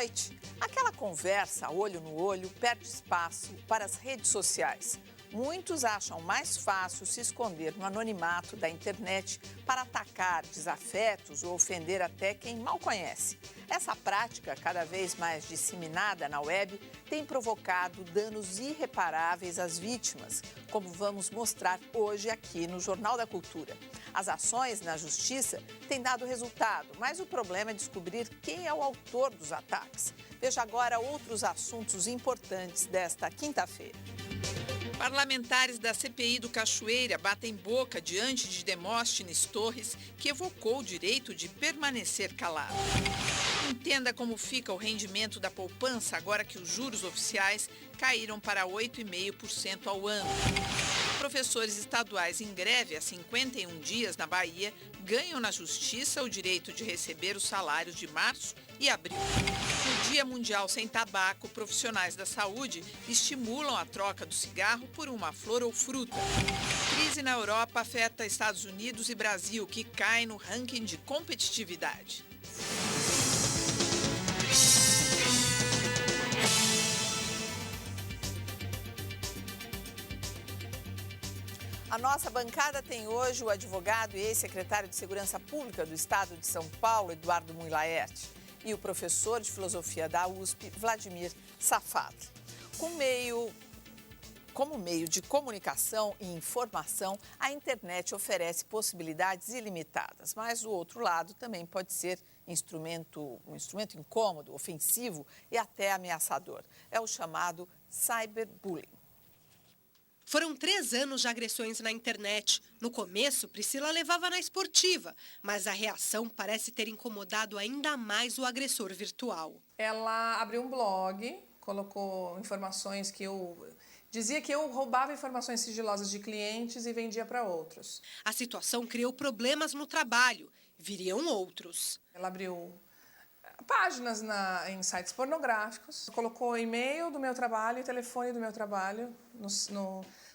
noite. Aquela conversa olho no olho perde espaço para as redes sociais. Muitos acham mais fácil se esconder no anonimato da internet para atacar desafetos ou ofender até quem mal conhece. Essa prática, cada vez mais disseminada na web, tem provocado danos irreparáveis às vítimas, como vamos mostrar hoje aqui no Jornal da Cultura. As ações na justiça têm dado resultado, mas o problema é descobrir quem é o autor dos ataques. Veja agora outros assuntos importantes desta quinta-feira. Parlamentares da CPI do Cachoeira batem boca diante de Demóstenes Torres, que evocou o direito de permanecer calado. Entenda como fica o rendimento da poupança agora que os juros oficiais caíram para 8,5% ao ano. Professores estaduais em greve há 51 dias na Bahia ganham na justiça o direito de receber os salários de março e abril. No Dia Mundial Sem Tabaco, profissionais da saúde estimulam a troca do cigarro por uma flor ou fruta. Crise na Europa afeta Estados Unidos e Brasil, que caem no ranking de competitividade. A nossa bancada tem hoje o advogado e ex-secretário de Segurança Pública do Estado de São Paulo, Eduardo Mui Laerte, e o professor de Filosofia da USP, Vladimir Safado. Como meio de comunicação e informação, a internet oferece possibilidades ilimitadas, mas o outro lado também pode ser um instrumento incômodo, ofensivo e até ameaçador. É o chamado cyberbullying. Foram 3 anos de agressões na internet. No começo, Priscila levava na esportiva, mas a reação parece ter incomodado ainda mais o agressor virtual. Ela abriu um blog, colocou informações que dizia que eu roubava informações sigilosas de clientes e vendia para outros. A situação criou problemas no trabalho. Viriam outros. Ela abriu páginas em sites pornográficos, colocou e-mail do meu trabalho e telefone do meu trabalho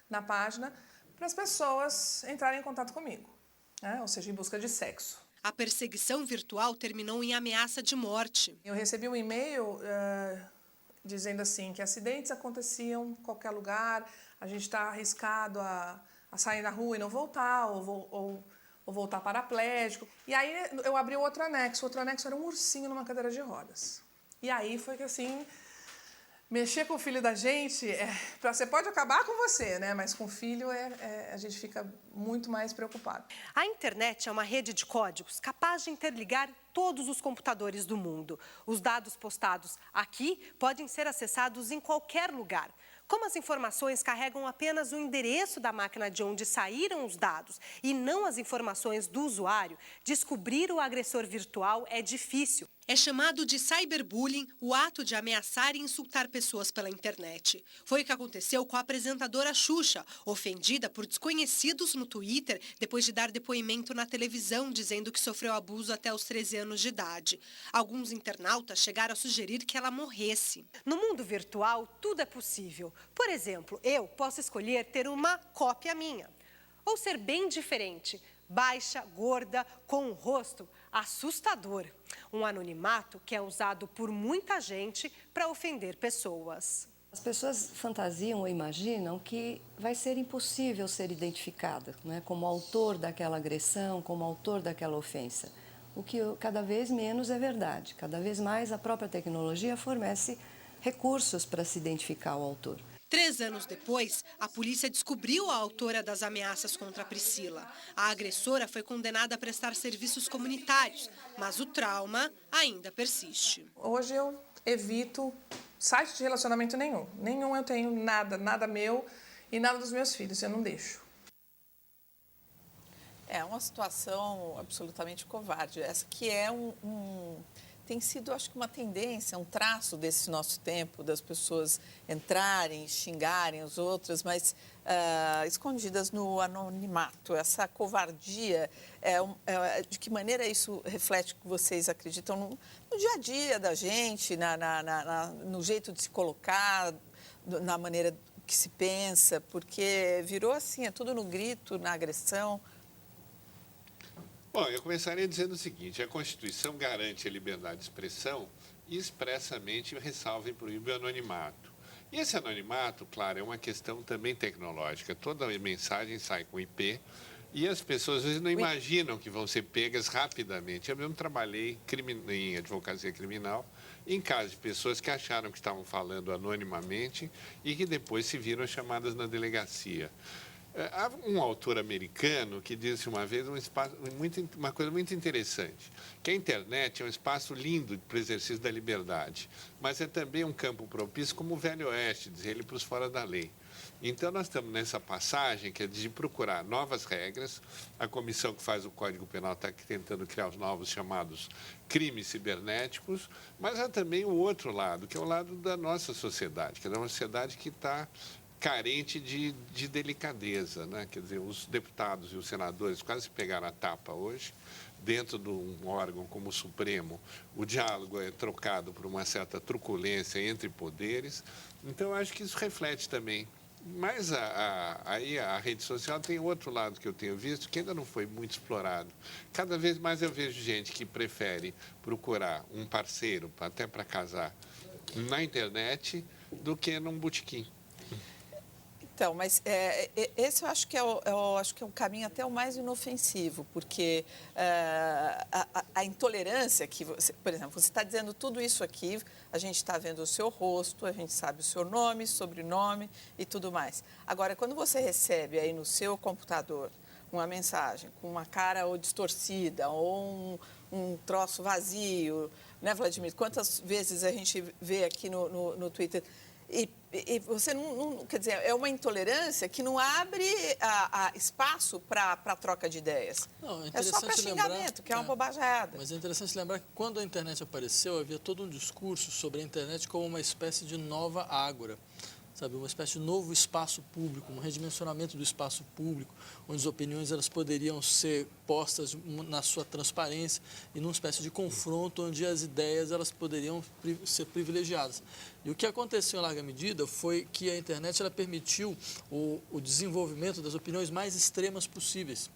na página para as pessoas entrarem em contato comigo, né? Ou seja, em busca de sexo. A perseguição virtual terminou em ameaça de morte. Eu recebi um e-mail dizendo assim que acidentes aconteciam em qualquer lugar, a gente está arriscado a sair na rua e não voltar, ou voltar paraplégico. E aí eu abri o outro anexo era um ursinho numa cadeira de rodas. E aí foi que assim, mexer com o filho da gente, você pode acabar com você, né? Mas com o filho a gente fica muito mais preocupado. A internet é uma rede de códigos capaz de interligar todos os computadores do mundo. Os dados postados aqui podem ser acessados em qualquer lugar. Como as informações carregam apenas o endereço da máquina de onde saíram os dados e não as informações do usuário, descobrir o agressor virtual é difícil. É chamado de cyberbullying o ato de ameaçar e insultar pessoas pela internet. Foi o que aconteceu com a apresentadora Xuxa, ofendida por desconhecidos no Twitter depois de dar depoimento na televisão dizendo que sofreu abuso até os 13 anos de idade. Alguns internautas chegaram a sugerir que ela morresse. No mundo virtual, tudo é possível. Por exemplo, eu posso escolher ter uma cópia minha ou ser bem diferente, baixa, gorda, com um rosto assustador. Um anonimato que é usado por muita gente para ofender pessoas. As pessoas fantasiam ou imaginam que vai ser impossível ser identificada, né, como autor daquela agressão, como autor daquela ofensa. O que cada vez menos é verdade. Cada vez mais a própria tecnologia fornece recursos para se identificar o autor. 3 anos depois, a polícia descobriu a autora das ameaças contra a Priscila. A agressora foi condenada a prestar serviços comunitários, mas o trauma ainda persiste. Hoje eu evito site de relacionamento nenhum. Nenhum eu tenho, nada meu e nada dos meus filhos, eu não deixo. É uma situação absolutamente covarde. Essa que tem sido, acho que, uma tendência, um traço desse nosso tempo, das pessoas entrarem, xingarem os outros, mas escondidas no anonimato. Essa covardia, de que maneira isso reflete o que vocês acreditam no dia a dia da gente, no jeito de se colocar, na maneira que se pensa, porque virou assim, é tudo no grito, na agressão. Bom, eu começaria dizendo o seguinte: a Constituição garante a liberdade de expressão e expressamente ressalva e proíbe o anonimato. E esse anonimato, claro, é uma questão também tecnológica. Toda mensagem sai com IP e as pessoas às vezes não imaginam que vão ser pegas rapidamente. Eu mesmo trabalhei em advocacia criminal em casos de pessoas que acharam que estavam falando anonimamente e que depois se viram chamadas na delegacia. Há um autor americano que disse uma vez uma coisa muito interessante, que a internet é um espaço lindo para o exercício da liberdade, mas é também um campo propício como o Velho Oeste, diz ele, para os fora da lei. Então, nós estamos nessa passagem que é de procurar novas regras. A comissão que faz o Código Penal está tentando criar os novos chamados crimes cibernéticos, mas há também o outro lado, que é o lado da nossa sociedade, que é uma sociedade que está carente de delicadeza, né? Quer dizer, os deputados e os senadores quase pegaram a tapa hoje. Dentro de um órgão como o Supremo, o diálogo é trocado por uma certa truculência entre poderes. Então, eu acho que isso reflete também. Mas aí a rede social tem outro lado que eu tenho visto, que ainda não foi muito explorado. Cada vez mais eu vejo gente que prefere procurar um parceiro, até para casar, na internet, do que num botequim. Então, mas esse eu acho que é um caminho até o mais inofensivo, porque a intolerância que você, por exemplo, você está dizendo tudo isso aqui, a gente está vendo o seu rosto, a gente sabe o seu nome, sobrenome e tudo mais. Agora, quando você recebe aí no seu computador uma mensagem com uma cara ou distorcida ou um troço vazio, né, Vladimir? Quantas vezes a gente vê aqui no Twitter? E você não... Quer dizer, é uma intolerância que não abre espaço para troca de ideias. Não, é só para xingamento, que é uma bobajada. Mas é interessante lembrar que quando a internet apareceu, havia todo um discurso sobre a internet como uma espécie de nova ágora. Sabe, uma espécie de novo espaço público, um redimensionamento do espaço público, onde as opiniões elas poderiam ser postas na sua transparência e numa espécie de confronto onde as ideias elas poderiam ser privilegiadas. E o que aconteceu em larga medida foi que a internet ela permitiu o desenvolvimento das opiniões mais extremas possíveis.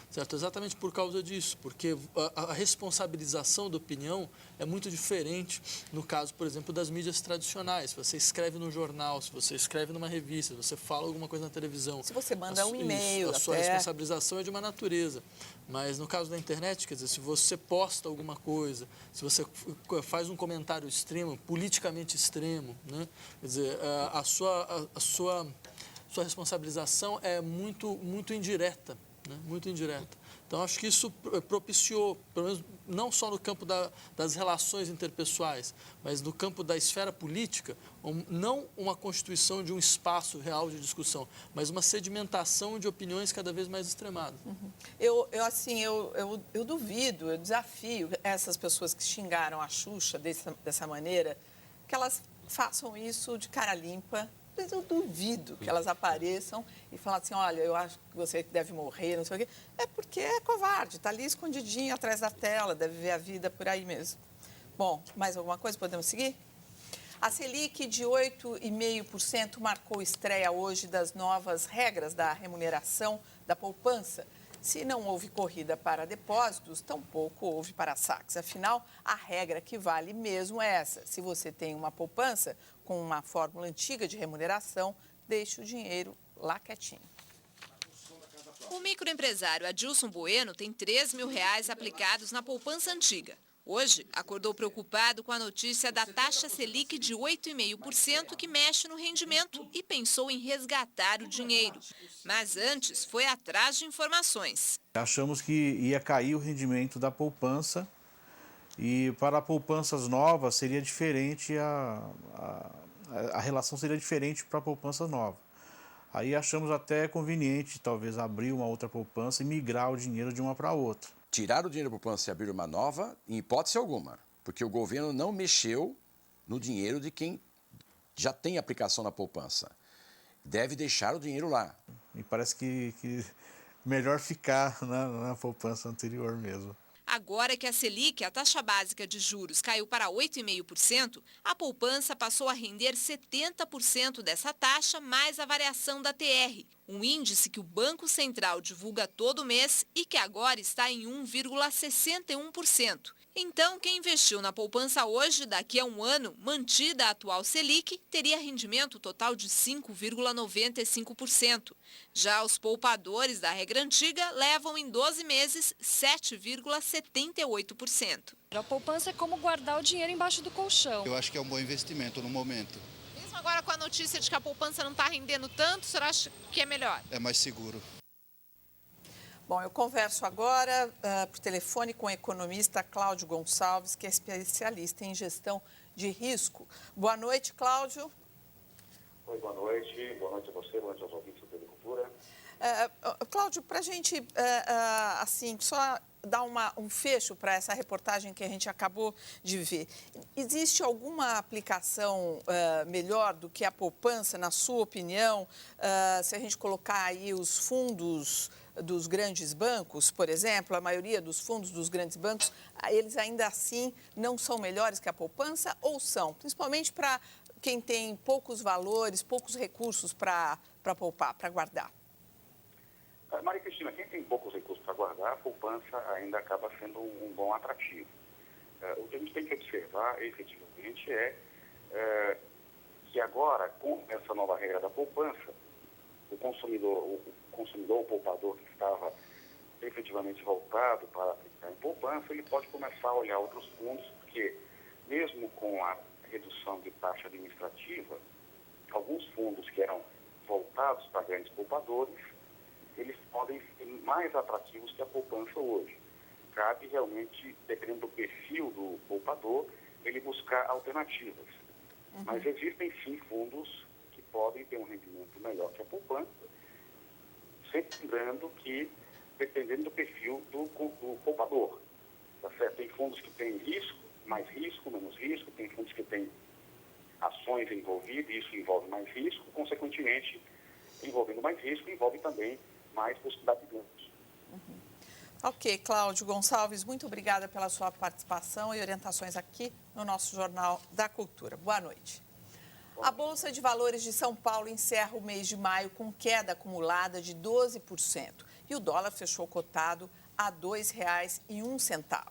Certo? Exatamente por causa disso, porque a responsabilização da opinião é muito diferente no caso, por exemplo, das mídias tradicionais. Se você escreve no jornal, se você escreve numa revista, se você fala alguma coisa na televisão. Se você manda um e-mail, a sua responsabilização é de uma natureza. Mas no caso da internet, quer dizer, se você posta alguma coisa, se você faz um comentário extremo, politicamente extremo, né? Quer dizer, a sua responsabilização é muito indireta. Né? Muito indireta. Então, acho que isso propiciou, pelo menos não só no campo das relações interpessoais, mas no campo da esfera política, não uma constituição de um espaço real de discussão, mas uma sedimentação de opiniões cada vez mais extremadas. Uhum. Eu duvido, eu desafio essas pessoas que xingaram a Xuxa dessa maneira, que elas façam isso de cara limpa. Mas eu duvido que elas apareçam e falem assim, olha, eu acho que você deve morrer, não sei o quê. É porque é covarde, está ali escondidinho atrás da tela, deve ver a vida por aí mesmo. Bom, mais alguma coisa? Podemos seguir? A Selic de 8,5% marcou estreia hoje das novas regras da remuneração da poupança. Se não houve corrida para depósitos, tampouco houve para saques. Afinal, a regra que vale mesmo é essa. Se você tem uma poupança com uma fórmula antiga de remuneração, deixe o dinheiro lá quietinho. O microempresário Adilson Bueno tem R$3 mil aplicados na poupança antiga. Hoje, acordou preocupado com a notícia da taxa Selic de 8,5% que mexe no rendimento e pensou em resgatar o dinheiro. Mas antes, foi atrás de informações. Achamos que ia cair o rendimento da poupança e para poupanças novas seria diferente, a relação seria diferente para a poupança nova. Aí achamos até conveniente, talvez, abrir uma outra poupança e migrar o dinheiro de uma para outra. Tirar o dinheiro da poupança e abrir uma nova, em hipótese alguma, porque o governo não mexeu no dinheiro de quem já tem aplicação na poupança. Deve deixar o dinheiro lá. Me parece que melhor ficar na poupança anterior mesmo. Agora que a Selic, a taxa básica de juros, caiu para 8,5%, a poupança passou a render 70% dessa taxa mais a variação da TR. um índice que o Banco Central divulga todo mês e que agora está em 1,61%. Então, quem investiu na poupança hoje, daqui a um ano, mantida a atual Selic, teria rendimento total de 5,95%. Já os poupadores da regra antiga levam em 12 meses 7,78%. A poupança é como guardar o dinheiro embaixo do colchão. Eu acho que é um bom investimento no momento. Mesmo agora com a notícia de que a poupança não está rendendo tanto, o senhor acha que é melhor? É mais seguro. Bom, eu converso agora por telefone com o economista Cláudio Gonçalves, que é especialista em gestão de risco. Boa noite, Cláudio. Oi, boa noite. Boa noite a você, boa noite aos ouvintes da TV Cultura. Cláudio, para a gente, assim, só dar um fecho para essa reportagem que a gente acabou de ver. Existe alguma aplicação melhor do que a poupança, na sua opinião? Se a gente colocar aí os fundos dos grandes bancos, por exemplo, a maioria dos fundos dos grandes bancos, eles ainda assim não são melhores que a poupança ou são? Principalmente para quem tem poucos valores, poucos recursos para poupar, para guardar. Maria Cristina, quem tem poucos recursos para guardar, a poupança ainda acaba sendo um bom atrativo. O que a gente tem que observar, efetivamente, é que agora, com essa nova regra da poupança, o consumidor, o poupador que estava efetivamente voltado para aplicar em poupança, ele pode começar a olhar outros fundos, porque mesmo com a redução de taxa administrativa, alguns fundos que eram voltados para grandes poupadores, eles podem ser mais atrativos que a poupança hoje. Cabe realmente, dependendo do perfil do poupador, ele buscar alternativas. Mas existem sim fundos que podem ter um rendimento melhor que a poupança, sempre lembrando que, dependendo do perfil do poupador, tá certo? Tem fundos que têm risco, mais risco, menos risco, tem fundos que têm ações envolvidas, e isso envolve mais risco, consequentemente, envolvendo mais risco, envolve também mais possibilidade de ganhos. Ok, Cláudio Gonçalves, muito obrigada pela sua participação e orientações aqui no nosso Jornal da Cultura. Boa noite. A Bolsa de Valores de São Paulo encerra o mês de maio com queda acumulada de 12% e o dólar fechou cotado a R$ 2,01.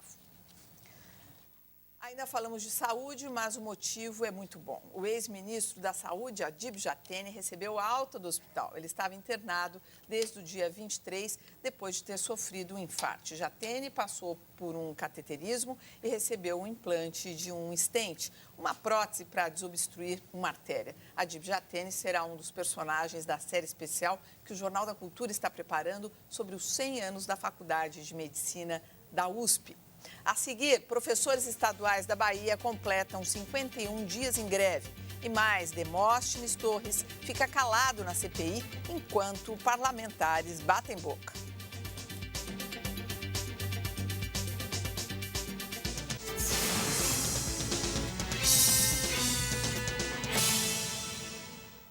Ainda falamos de saúde, mas o motivo é muito bom. O ex-ministro da Saúde, Adib Jatene, recebeu alta do hospital. Ele estava internado desde o dia 23, depois de ter sofrido um infarto. Jatene passou por um cateterismo e recebeu um implante de um stent, uma prótese para desobstruir uma artéria. Adib Jatene será um dos personagens da série especial que o Jornal da Cultura está preparando sobre os 100 anos da Faculdade de Medicina da USP. A seguir, professores estaduais da Bahia completam 51 dias em greve. E mais, Demóstenes Torres fica calado na CPI enquanto parlamentares batem boca.